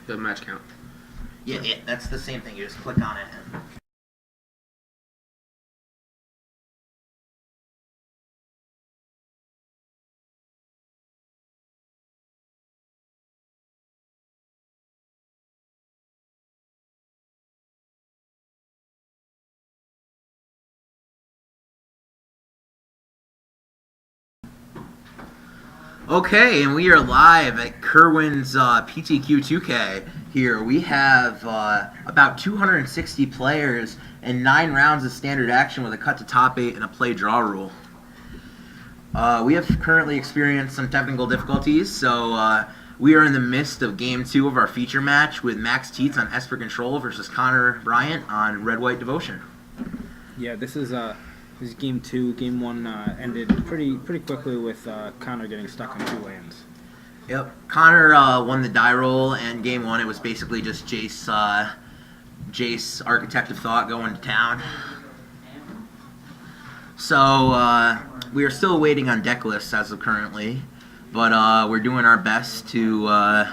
the match count. Yeah, that's the same thing. You just click on it. And Okay, and we are live at Kirwan's PTQ 2K. Here we have about 260 players and 9 rounds of standard action with a cut to top 8 and a play draw rule. We have currently experienced some technical difficulties, so we are in the midst of Game 2 of our feature match with Max Teets on Esper Control versus Connor Bryant on Red White Devotion. Yeah, this is Game 2. Game 1 ended pretty quickly with Connor getting stuck on 2 lands. Yep, Connor won the die roll, and Game 1 it was basically just Jace Architect of Thought going to town. So we are still waiting on deck lists as of currently, but we're doing our best to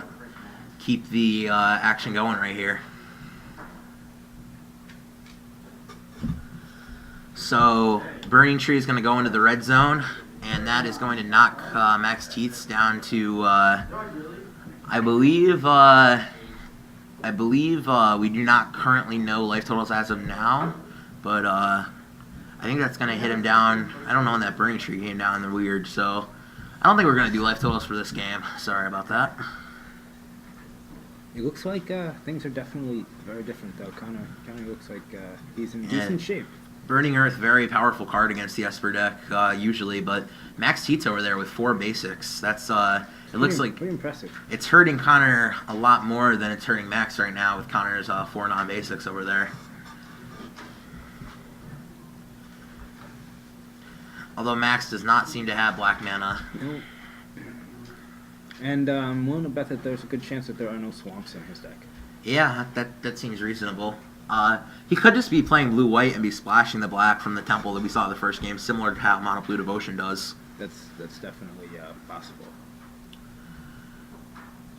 keep the action going right here. So Burning Tree is going to go into the red zone, and that is going to knock Max Teets down to I believe we do not currently know life totals as of now, but I think that's going to hit him down. I don't know when that Burning Tree came down. They're weird, so I don't think we're going to do life totals for this game. Sorry about that. It looks like things are definitely very different, though. Connor looks like he's in decent shape. Burning Earth, very powerful card against the Esper deck, usually, but Max Teets over there with 4 basics. That's it looks like pretty impressive. It's hurting Connor a lot more than it's hurting Max right now with Connor's 4 non-basics over there. Although Max does not seem to have black mana. Nope. And I'm willing to bet that there's a good chance that there are no swamps in his deck. Yeah, that seems reasonable. He could just be playing blue-white and be splashing the black from the temple that we saw in the first game, similar to how Mono Blue Devotion does. That's definitely possible.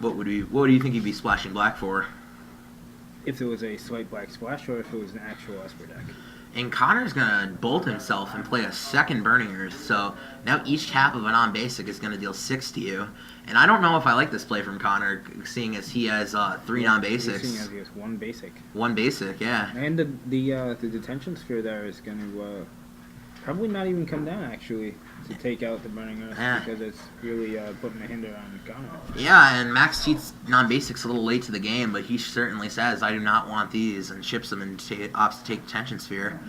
What do you think he'd be splashing black for? If it was a slight black splash, or if it was an actual Esper deck. And Connor's going to bolt himself and play a second Burning Earth, so now each tap of a non-basic is going to deal 6 to you. And I don't know if I like this play from Connor, seeing as he has 3 non-basics. Seeing as he has 1 basic. 1 basic, yeah. And the detention sphere there is going to probably not even come down, actually, to take out the Burning Earth, because it's really putting a hinder on Connor. Yeah, and Max Teets non-basics a little late to the game, but he certainly says, I do not want these, and ships them and opts to take detention sphere.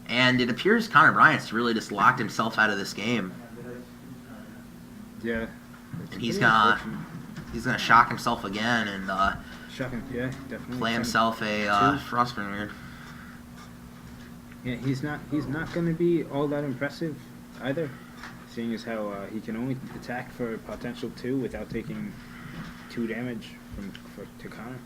And it appears Connor Bryant's really just locked himself out of this game. Yeah. And he's gonna shock himself again and shocking, yeah, definitely. Play himself a Frostburn Weird. Yeah, he's not going to be all that impressive either, seeing as how he can only attack for potential 2 without taking 2 damage to Connor.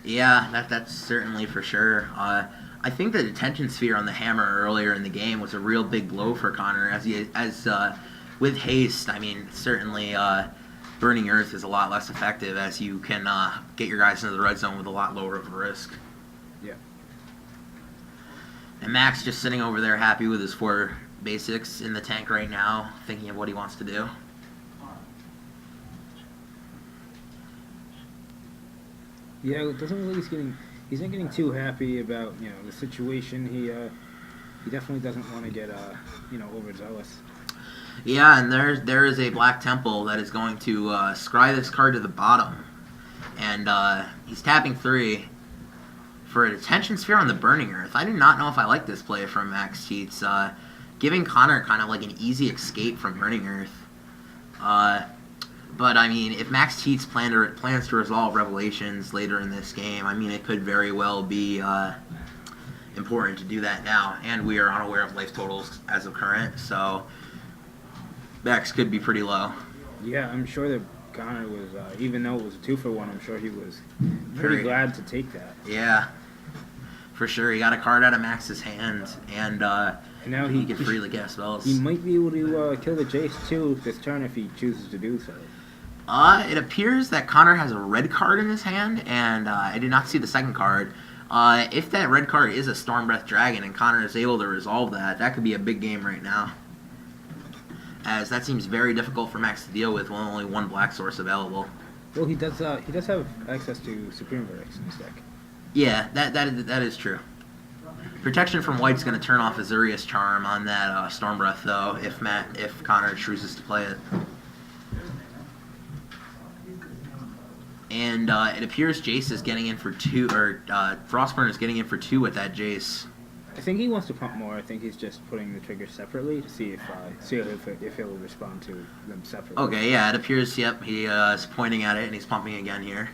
Yeah, that's certainly for sure. I think the detention sphere on the hammer earlier in the game was a real big blow for Connor, as with haste. I mean, certainly Burning Earth is a lot less effective, as you can get your guys into the red zone with a lot lower of a risk. Yeah. And Max just sitting over there happy with his 4 basics in the tank right now, thinking of what he wants to do. Yeah, it doesn't really he's not getting too happy about the situation. He definitely doesn't want to get overzealous. Yeah, and there is a black temple that is going to scry this card to the bottom, and he's tapping 3 for a detention sphere on the Burning Earth. I do not know if I like this play from Max Teets, giving Connor kind of like an easy escape from Burning Earth. But I mean, if Max Teets plans to resolve Revelations later in this game, I mean, it could very well be important to do that now, and we are unaware of life totals as of current, so Max could be pretty low. Yeah, I'm sure that Connor was, even though it was a 2-for-1, I'm sure he was pretty glad to take that. Yeah, for sure. He got a card out of Max's hand, and now he could freely cast spells. He might be able to kill the Jace too this turn if he chooses to do so. It appears that Connor has a red card in his hand, and I did not see the second card. If that red card is a Stormbreath Dragon and Connor is able to resolve that, that could be a big game right now. As that seems very difficult for Max to deal with when only one black source available. Well, he does have access to Supreme Verdicts in his deck. Yeah, that is true. Protection from White's going to turn off Azurius Charm on that Stormbreath, though, if Connor chooses to play it. And it appears Jace is getting in for 2, or Frostburn is getting in for 2 with that Jace. I think he wants to pump more. I think he's just putting the triggers separately to see if he'll respond to them separately. Okay, yeah, it appears, yep, he is pointing at it and he's pumping again here.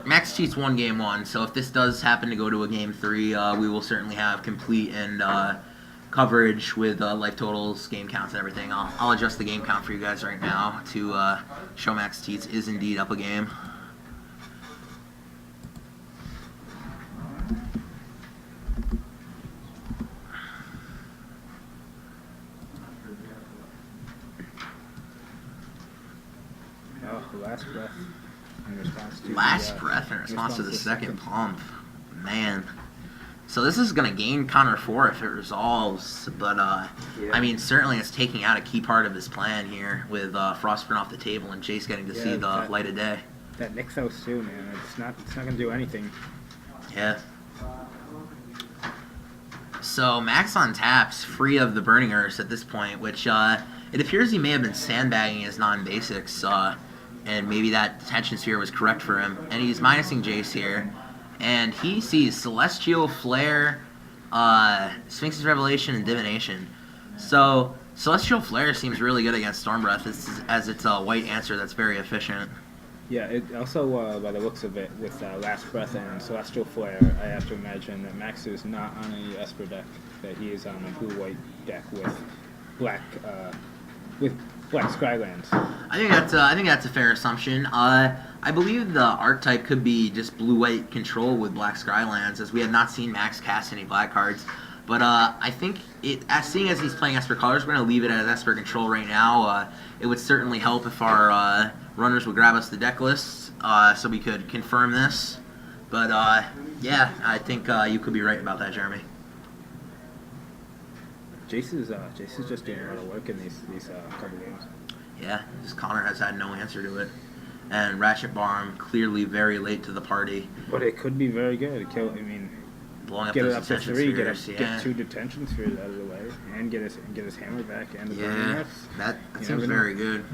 Max cheats won game 1, so if this does happen to go to a game 3, we will certainly have complete and coverage with life totals, game counts, and everything. I'll adjust the game count for you guys right now to show Max Teats is indeed up a game. Last breath in response to Breath in response to the second pump. Man. So this is going to gain Connor 4 if it resolves, but Yeah. I mean, certainly it's taking out a key part of his plan here with Frostburn off the table and Jace getting to see the light of day. That Nixos too, man. It's not going to do anything. Yeah. So Max on taps, free of the Burning Earth at this point, which it appears he may have been sandbagging his non-basics, and maybe that Detention Sphere was correct for him. And he's minusing Jace here. And he sees Celestial Flare, Sphinx's Revelation, and Divination. So Celestial Flare seems really good against Stormbreath, as it's a white answer that's very efficient. Yeah, it also, by the looks of it, with Last Breath and Celestial Flare, I have to imagine that Max is not on a Esper deck, that he is on a blue-white deck with black Skylands. I think that's a fair assumption. I believe the archetype could be just blue-white control with black Skylands, as we have not seen Max cast any black cards. But I think, seeing as he's playing Esper Colors, we're going to leave it as Esper Control right now. It would certainly help if our runners would grab us the deck lists, so we could confirm this. But yeah, I think you could be right about that, Jeremy. Jace is just doing a lot of work in these couple games. Yeah, just Connor has had no answer to it. And Ratchet Bomb clearly very late to the party. But it could be very good. Blowing up Get those it up to detention 3, spheres, get 2 detention spheres out of the way, and get his hammer back and the burning Earths. That seems very good.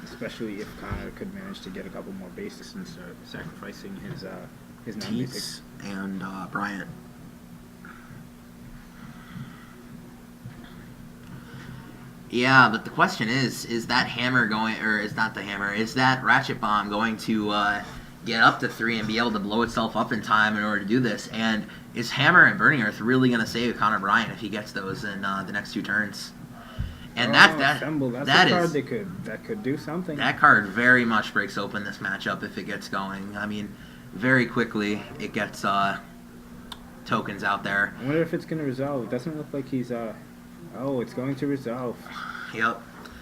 Especially if Connor could manage to get a couple more bases and start sacrificing his non-basics. Teats and Bryant. Yeah, but the question is that hammer going, or is not the hammer, is that Ratchet Bomb going to get up to 3 and be able to blow itself up in time in order to do this? And is Hammer and Burning Earth really going to save Connor Bryant if he gets those in the next 2 turns? And that's a card that could do something. That card very much breaks open this matchup if it gets going. I mean, very quickly it gets tokens out there. I wonder if it's going to resolve. It doesn't look like he's oh, it's going to resolve. Yep.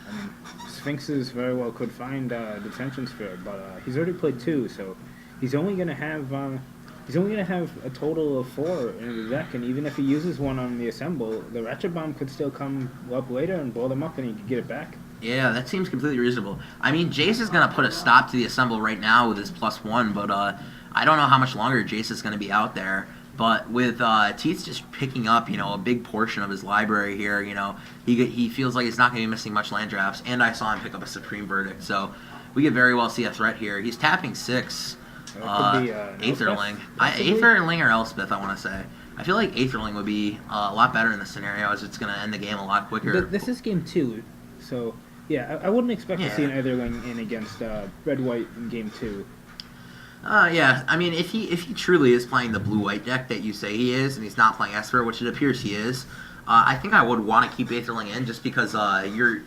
I mean, Sphinxes very well could find Detention Sphere, but he's already played 2, so he's only going to have a total of 4 in the deck, and even if he uses one on the Assemble, the Ratchet Bomb could still come up later and blow them up, and he could get it back. Yeah, that seems completely reasonable. I mean, Jace is going to put a stop to the Assemble right now with his +1, but I don't know how much longer Jace is going to be out there. But with Teats just picking up, a big portion of his library here, he feels like he's not going to be missing much land drafts. And I saw him pick up a Supreme Verdict, so we could very well see a threat here. He's tapping 6. Aetherling. Aetherling or Elspeth, I want to say. I feel like Aetherling would be a lot better in this scenario, as it's going to end the game a lot quicker. This is game 2, so yeah, I wouldn't expect to see an Aetherling in against Red-White in game 2. Yeah, I mean, if he truly is playing the blue-white deck that you say he is, and he's not playing Esper, which it appears he is, I think I would want to keep Aetherling in just because you're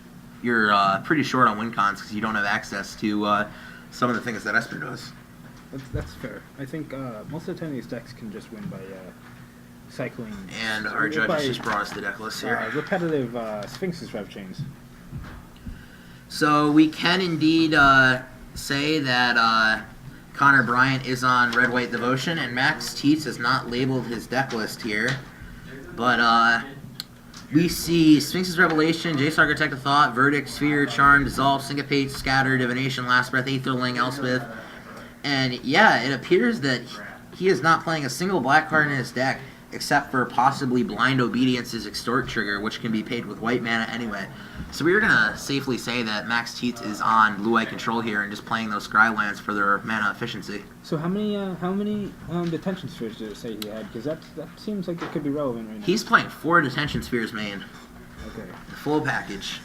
pretty short on win cons because you don't have access to some of the things that Esper does. That's fair. I think most of the time these decks can just win cycling. And our judges just brought us the deck list here. Repetitive Sphinx's rev chains. So we can indeed say that Connor Bryant is on Red White Devotion, and Max Teets has not labeled his deck list here. But we see Sphinx's Revelation, Jace Architect of Thought, Verdict, Sphere, Charm, Dissolve, Syncopate, Scatter, Divination, Last Breath, Aetherling, Elspeth. And yeah, it appears that he is not playing a single black card in his deck, except for possibly Blind Obedience's Extort trigger, which can be paid with white mana anyway. So we're going to safely say that Max Teets is on blue-white control here and just playing those Scry lands for their mana efficiency. So how many detention spheres did it say he had? Because that seems like it could be relevant right now. He's playing 4 detention spheres, main. Okay. The full package.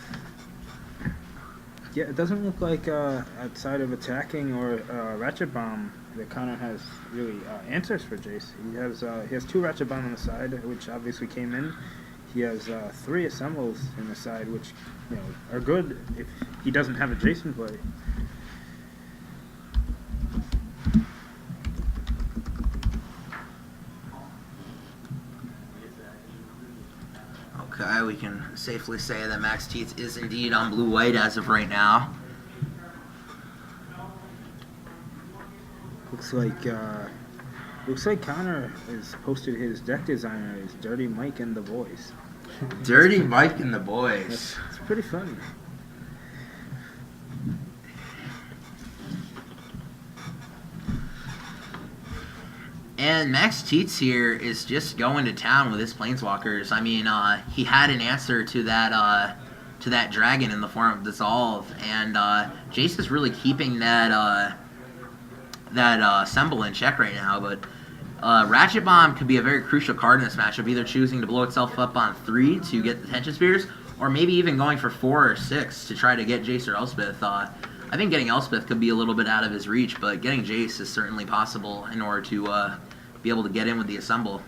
Yeah, it doesn't look like outside of attacking or Ratchet Bomb that Connor has really answers for Jace. He has 2 Ratchet Bomb on the side, which obviously came in. He has 3 Assembles in the side, which are good if he doesn't have a Jace in play. Okay, we can safely say that Max Teets is indeed on blue-white as of right now. Looks like Connor has posted his deck designer as Dirty Mike and the Boys. Dirty Mike and the Boys. It's pretty funny. And Max Teets here is just going to town with his Planeswalkers. I mean, he had an answer to that dragon in the form of Dissolve, and Jace is really keeping that Assemble in check right now, but Ratchet Bomb could be a very crucial card in this matchup, either choosing to blow itself up on 3 to get the Detention Spheres, or maybe even going for 4 or 6 to try to get Jace or Elspeth. I think getting Elspeth could be a little bit out of his reach, but getting Jace is certainly possible in order to be able to get in with the Assemble.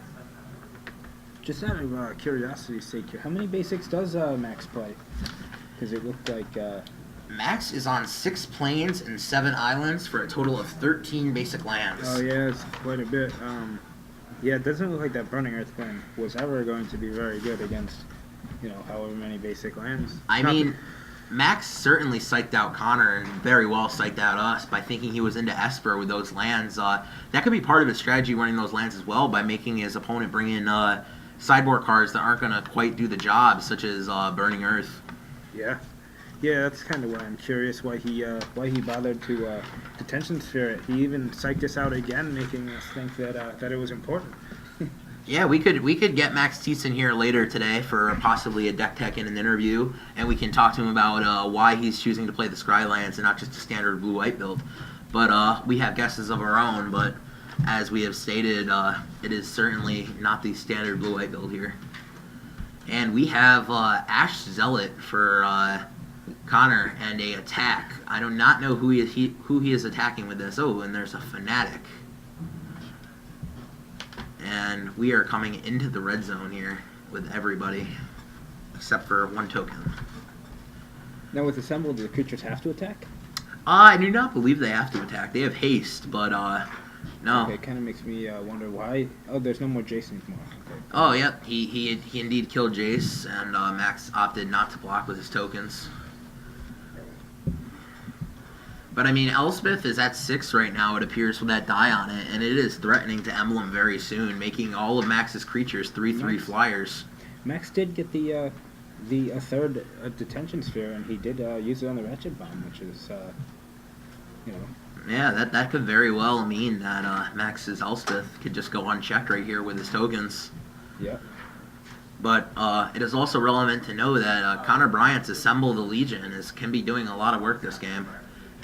Just out of curiosity's sake, how many basics does Max play? Because it looked like... Max is on 6 plains and 7 islands for a total of 13 basic lands. Oh yeah, it's quite a bit. Yeah, it doesn't look like that Burning Earth plan was ever going to be very good against, however many basic lands. Max certainly psyched out Connor and very well psyched out us by thinking he was into Esper with those lands. That could be part of his strategy running those lands as well, by making his opponent bring in sideboard cards that aren't going to quite do the job, such as Burning Earth. Yeah. Yeah, that's kind of why I'm curious why he bothered to Detention Sphere it. He even psyched us out again, making us think that it was important. Yeah, we could get Max Teets in here later today for possibly a deck tech in an interview, and we can talk to him about why he's choosing to play the Scry lands and not just a standard blue-white build. But we have guesses of our own, but as we have stated, it is certainly not the standard blue-white build here. And we have Ash Zealot for Connor and a attack. I do not know who he is attacking with this. Oh, and there's a Fanatic. And we are coming into the red zone here with everybody except for 1 token. Now with Assemble, do the creatures have to attack? I do not believe they have to attack. They have haste, but no. Okay, it kind of makes me wonder why. Oh, there's no more Jason anymore. Okay. Oh, yeah, he indeed killed Jace, and Max opted not to block with his tokens. But I mean, Elspeth is at 6 right now, it appears, with that die on it, and it is threatening to emblem very soon, making all of Max's creatures 3/3 flyers. Max did get the third Detention Sphere, and he did use it on the Ratchet Bomb, which is, Yeah, that could very well mean that Max's Elspeth could just go unchecked right here with his tokens. Yeah. But it is also relevant to know that Connor Bryant's Assemble the Legion can be doing a lot of work this game.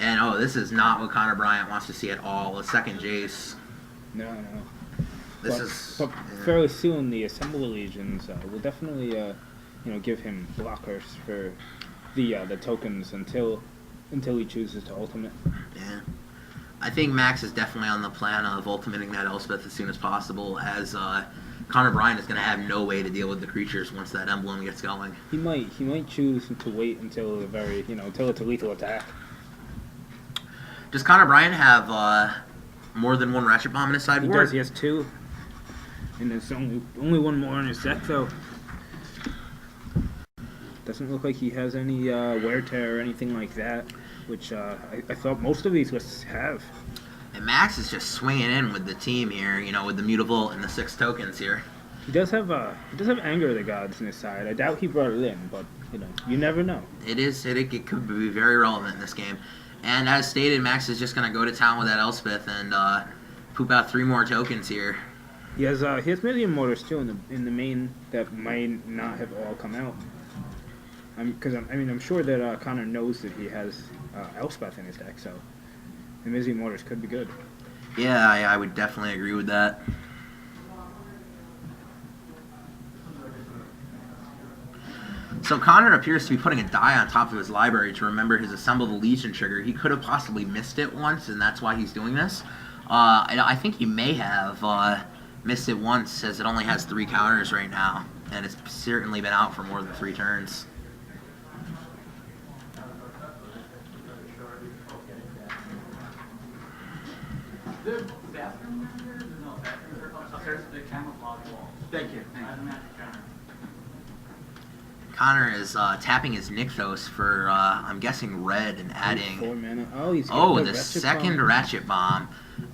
And, this is not what Connor Bryant wants to see at all, a second Jace. No. But fairly soon, the Assemble Legions will definitely, give him blockers for the tokens until he chooses to ultimate. Yeah. I think Max is definitely on the plan of ultimating that Elspeth as soon as possible, as Connor Bryant is going to have no way to deal with the creatures once that emblem gets going. He might choose to wait until the very, until it's a lethal attack. Does Connor Bryant have more than 1 Ratchet Bomb in his sideboard? He does. He has 2. And there's only one more in his deck, though. Doesn't look like he has any wear tear or anything like that, which I thought most of these lists have. And Max is just swinging in with the team here, you know, with the Mutavault and the 6 tokens here. He does have Anger of the Gods on his side. I doubt he brought it in, but you never know. It could be very relevant in this game. And as stated, Max is just going to go to town with that Elspeth and poop out 3 more tokens here. He has Million Mortars too in the main that might not have all come out. I'm sure that Connor knows that he has Elspeth in his deck, so the Million Mortars could be good. Yeah, I would definitely agree with that. So Connor appears to be putting a die on top of his library to remember his Assemble the Legion trigger. He could have possibly missed it once, and that's why he's doing this. I think he may have missed it once, as it only has 3 counters right now, and it's certainly been out for more than 3 turns. The bathroom there? No, bathrooms are upstairs. The camouflage wall. Thank you. I have a magic counter. Connor is tapping his Nykthos for, I'm guessing, red and adding... 4 mana. Oh, he's got the second Ratchet Bomb.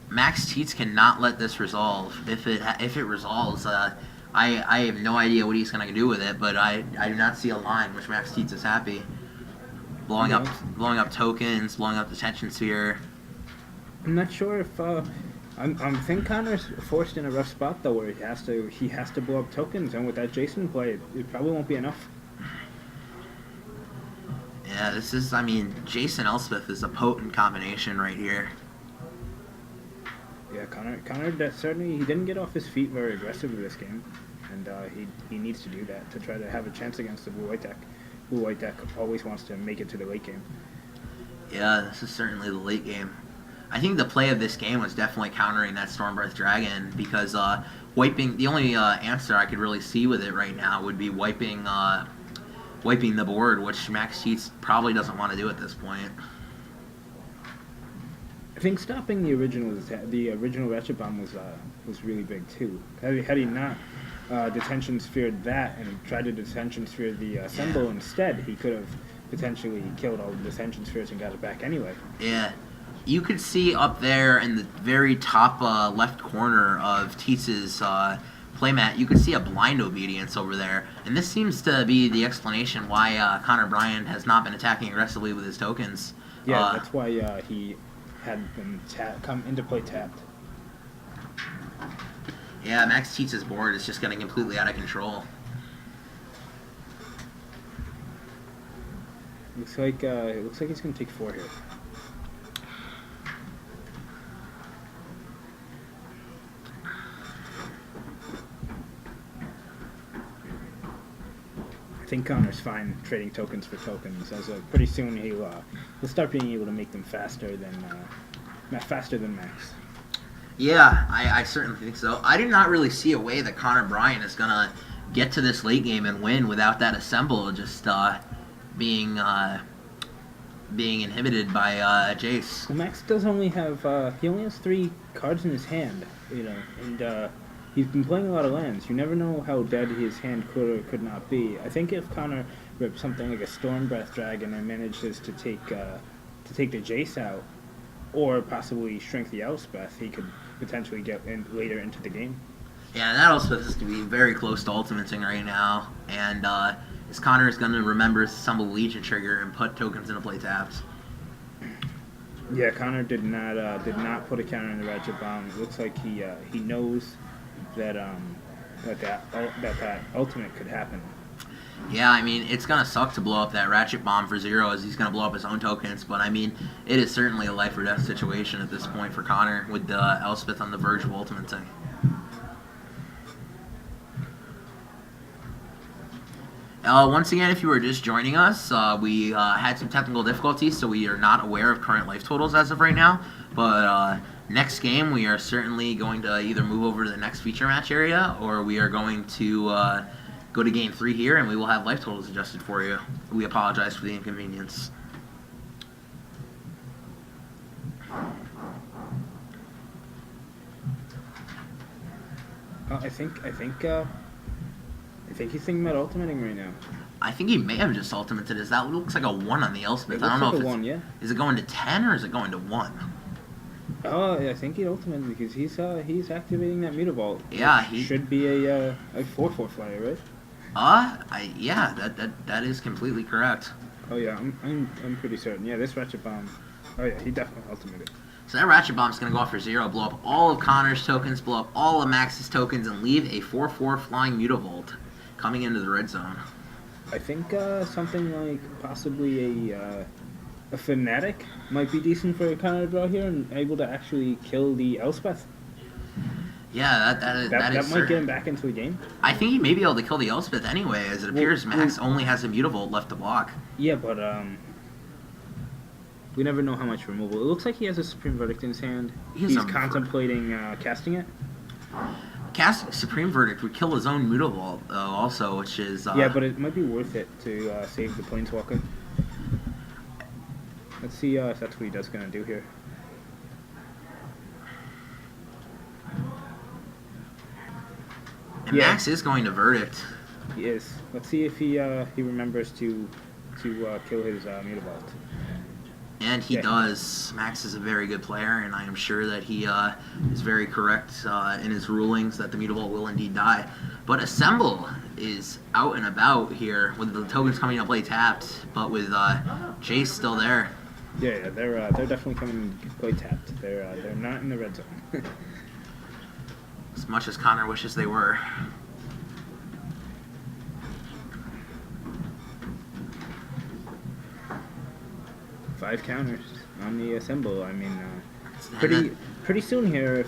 Max Teats cannot let this resolve. If it resolves, I have no idea what he's going to do with it, but I do not see a line which Max Teats is happy. Blowing up tokens, blowing up the Tension Sphere. I'm not sure if I think Connor's forced in a rough spot though, where he has to blow up tokens, and with that Jason play, it probably won't be enough. Yeah, Jason Elspeth is a potent combination right here. Yeah, Connor certainly he didn't get off his feet very aggressively this game, and he needs to do that to try to have a chance against the blue-white deck. Blue-white deck always wants to make it to the late game. Yeah, this is certainly the late game. I think the play of this game was definitely countering that Stormbreath Dragon, because wiping the only answer I could really see with it right now would be wiping the board, which Max Teats probably doesn't want to do at this point. I think stopping the original Ratchet Bomb was really big too. Had he not Detention Sphered that and tried to Detention Sphere the Assemble instead, he could have potentially killed all the Detention Spheres and got it back anyway. Yeah. You could see up there in the very top left corner of Teats' playmat, you could see a Blind Obedience over there. And this seems to be the explanation why Connor Bryan has not been attacking aggressively with his tokens. Yeah, that's why he had been come into play tapped. Yeah, Max Teats' board is just getting completely out of control. Looks like he's going to take 4 here. I think Connor's fine trading tokens for tokens, as pretty soon he'll start being able to make them faster than Max. Yeah, I certainly think so. I do not really see a way that Connor Bryan is gonna get to this late game and win without that Assemble just being inhibited by Jace. Well, Max does only have he only has 3 cards in his hand, and he's been playing a lot of lands. You never know how dead his hand could or could not be. I think if Connor rips something like a Stormbreath Dragon and manages to take the Jace out, or possibly shrink the Elspeth, he could potentially get in later into the game. Yeah, that Elspeth is going to be very close to ultimating right now, and as Connor is going to remember his Assemble Legion trigger and put tokens into play taps. Yeah, Connor did not put a counter in the Ratchet Bomb. It looks like he knows that ultimate could happen. Yeah, it's going to suck to blow up that Ratchet Bomb for 0, as he's going to blow up his own tokens, but it is certainly a life or death situation at this point for Connor, with Elspeth on the verge of ultimating. Once again, if you were just joining us, we had some technical difficulties, so we are not aware of current life totals as of right now, but next game we are certainly going to either move over to the next feature match area, or we are going to go to game 3 here, and we will have life totals adjusted for you. We apologize for the inconvenience. I think he's thinking about ultimating right now. I think he may have just ultimated his. That looks like a 1 on the Elspeth. I don't know if it's... 1, yeah. Is it going to 10 or is it going to 1? Oh, I think he ultimated because he's activating that Mutavault. Yeah, he should be a 4/4 flyer, right? Yeah, that is completely correct. Oh yeah, I'm pretty certain. Yeah, this Ratchet Bomb. Oh yeah, he definitely ultimated. So that Ratchet Bomb's going to go off for 0, blow up all of Connor's tokens, blow up all of Max's tokens, and leave a 4/4 flying Mutavault coming into the red zone. I think something like possibly a Fanatic might be decent for Connor to draw here and able to actually kill the Elspeth. Yeah, that That might get him back into the game. I think he may be able to kill the Elspeth anyway, as it appears Max only has a Mutavault left to block. Yeah, but we never know how much removal. It looks like he has a Supreme Verdict in his hand. He's contemplating casting it. Cast Supreme Verdict would kill his own Mutavault, though, also, which is... yeah, but it might be worth it to save the Planeswalker. Let's see if that's what he does gonna do here. And Max is going to Verdict. He is. Let's see if he remembers to kill his Mutavault. And he does. Max is a very good player, and I am sure that he is very correct in his rulings that the Mutavault will indeed die. But Assemble is out and about here with the tokens coming to play tapped, but with Jace still there. Yeah, they're definitely coming to play tapped. They're not in the red zone. As much as Connor wishes they were. Five counters on the Assemble. I mean, pretty soon here,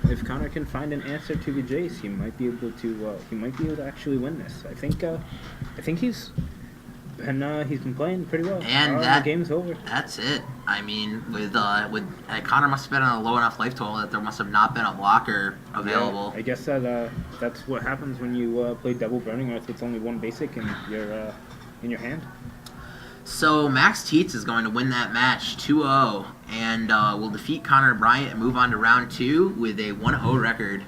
if Connor can find an answer to the Jace, he might be able to actually win this. I think he's been playing pretty well. And the game's over. That's it. I mean, with Connor must have been on a low enough life total that there must have not been a blocker available. Yeah, I guess that's what happens when you play double Burning Earth with only one basic in your hand. So Max Teets is going to win that match 2-0 and will defeat Connor Bryant and move on to round 2 with a 1-0 record.